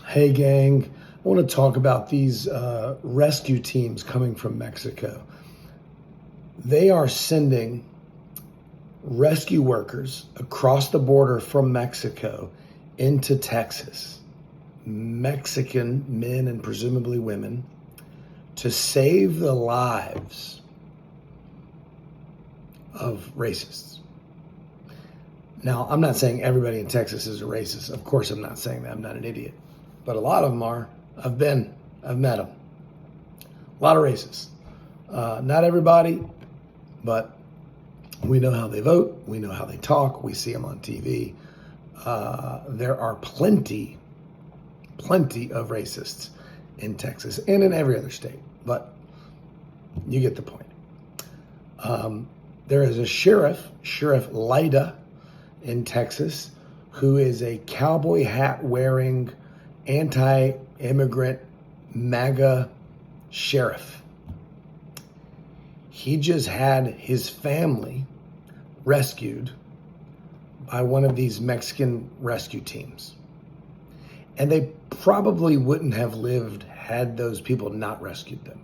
Hey gang, I want to talk about these rescue teams coming from Mexico. They are sending rescue workers across the border from Mexico into Texas, Mexican men and presumably women, to save the lives of racists. Now, I'm not saying everybody in Texas is a racist. Of course, I'm not saying that. I'm not an idiot. But a lot of them are. I've met them. A lot of racists. Not everybody, but we know how they vote. We know how they talk. We see them on TV. There are plenty of racists in Texas and in every other state, but you get the point. There is a Sheriff Lyda in Texas, who is a cowboy hat wearing anti-immigrant MAGA sheriff. He just had his family rescued by one of these Mexican rescue teams. And they probably wouldn't have lived had those people not rescued them.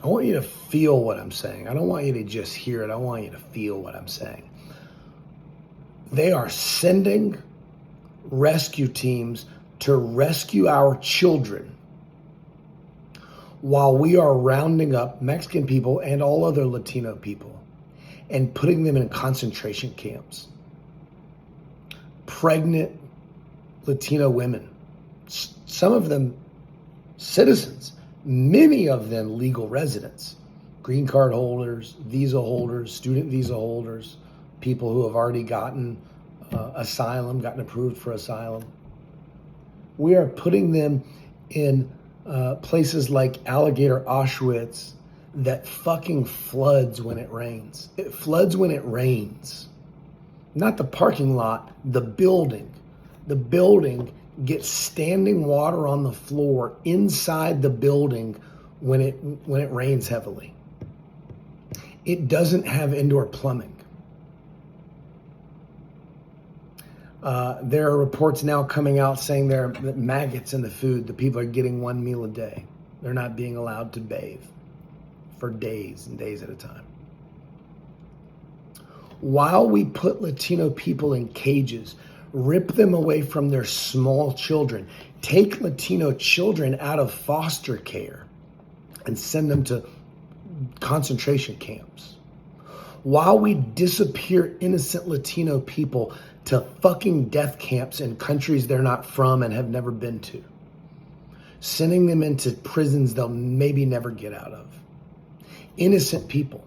I want you to feel what I'm saying. I don't want you to just hear it. I want you to feel what I'm saying. They are sending rescue teams to rescue our children while we are rounding up Mexican people and all other Latino people and putting them in concentration camps. Pregnant Latino women, some of them citizens, many of them legal residents, green card holders, visa holders, student visa holders, people who have already gotten asylum, gotten approved for asylum. We are putting them in places like Alligator Auschwitz that fucking floods when it rains. It floods when it rains. Not the parking lot, the building. The building gets standing water on the floor inside the building when it rains heavily. It doesn't have indoor plumbing. There are reports now coming out saying there are maggots in the food. The people are getting one meal a day. They're not being allowed to bathe for days and days at a time. While we put Latino people in cages, rip them away from their small children, take Latino children out of foster care and send them to concentration camps, while we disappear innocent Latino people to fucking death camps in countries they're not from and have never been to, sending them into prisons they'll maybe never get out of. Innocent people.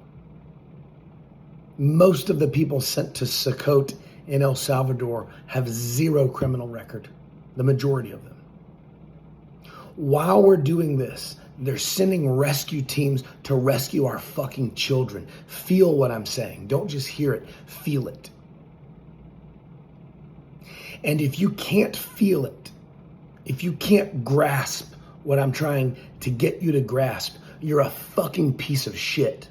Most of the people sent to Socote in El Salvador have zero criminal record, the majority of them. While we're doing this, they're sending rescue teams to rescue our fucking children. Feel what I'm saying. Don't just hear it, feel it. And if you can't feel it, if you can't grasp what I'm trying to get you to grasp, you're a fucking piece of shit.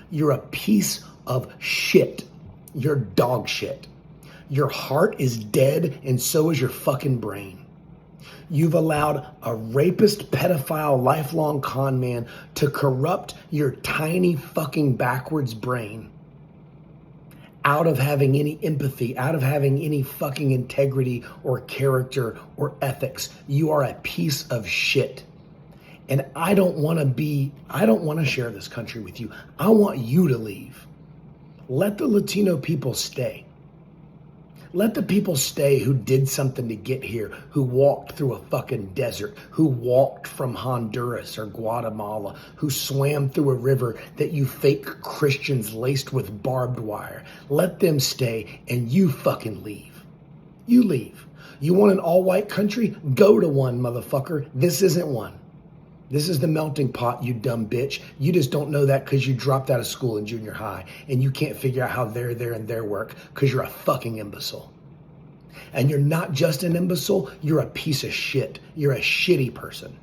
You're a piece of shit. You're dog shit. Your heart is dead, and so is your fucking brain. You've allowed a rapist, pedophile, lifelong con man to corrupt your tiny fucking backwards brain out of having any empathy, out of having any fucking integrity or character or ethics. You are a piece of shit. And I don't want to share this country with you. I want you to leave. Let the Latino people stay. Let the people stay who did something to get here, who walked through a fucking desert, who walked from Honduras or Guatemala, who swam through a river that you fake Christians laced with barbed wire. Let them stay and you fucking leave. You leave. You want an all-white country? Go to one, motherfucker. This isn't one. This is the melting pot, you dumb bitch. You just don't know that because you dropped out of school in junior high and you can't figure out how they're there and their work because you're a fucking imbecile. And you're not just an imbecile, you're a piece of shit. You're a shitty person.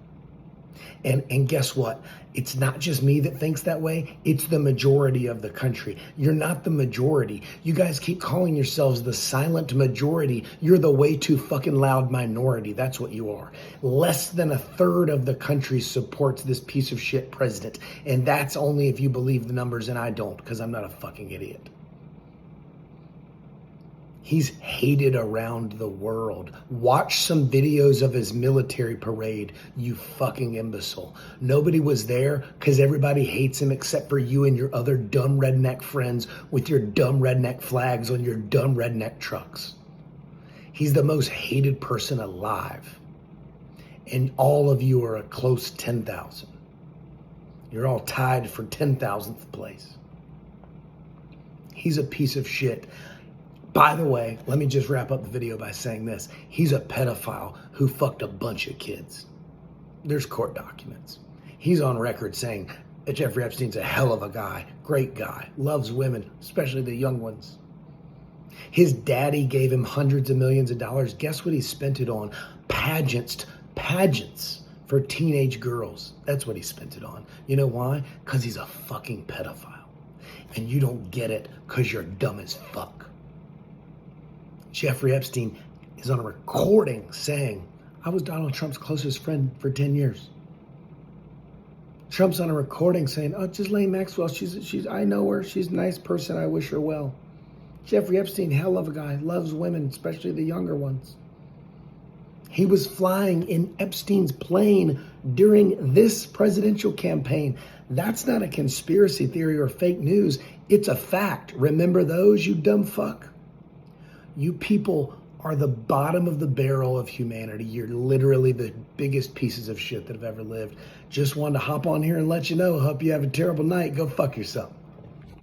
And guess what? It's not just me that thinks that way. It's the majority of the country. You're not the majority. You guys keep calling yourselves the silent majority. You're the way too fucking loud minority. That's what you are. Less than a third of the country supports this piece of shit president. And that's only if you believe the numbers, and I don't, because I'm not a fucking idiot. He's hated around the world. Watch some videos of his military parade, you fucking imbecile. Nobody was there because everybody hates him except for you and your other dumb redneck friends with your dumb redneck flags on your dumb redneck trucks. He's the most hated person alive. And all of you are a close 10,000. You're all tied for 10,000th place. He's a piece of shit. By the way, let me just wrap up the video by saying this. He's a pedophile who fucked a bunch of kids. There's court documents. He's on record saying that Jeffrey Epstein's a hell of a guy, great guy, loves women, especially the young ones. His daddy gave him hundreds of millions of dollars. Guess what he spent it on? Pageants for teenage girls. That's what he spent it on. You know why? Because he's a fucking pedophile. And you don't get it because you're dumb as fuck. Jeffrey Epstein is on a recording saying, I was Donald Trump's closest friend for 10 years. Trump's on a recording saying, oh, Ghislaine Maxwell, I know her. She's a nice person. I wish her well. Jeffrey Epstein, hell of a guy, loves women, especially the younger ones. He was flying in Epstein's plane during this presidential campaign. That's not a conspiracy theory or fake news. It's a fact. Remember those, you dumb fuck? You people are the bottom of the barrel of humanity. You're literally the biggest pieces of shit that have ever lived. Just wanted to hop on here and let you know. Hope you have a terrible night. Go fuck yourself.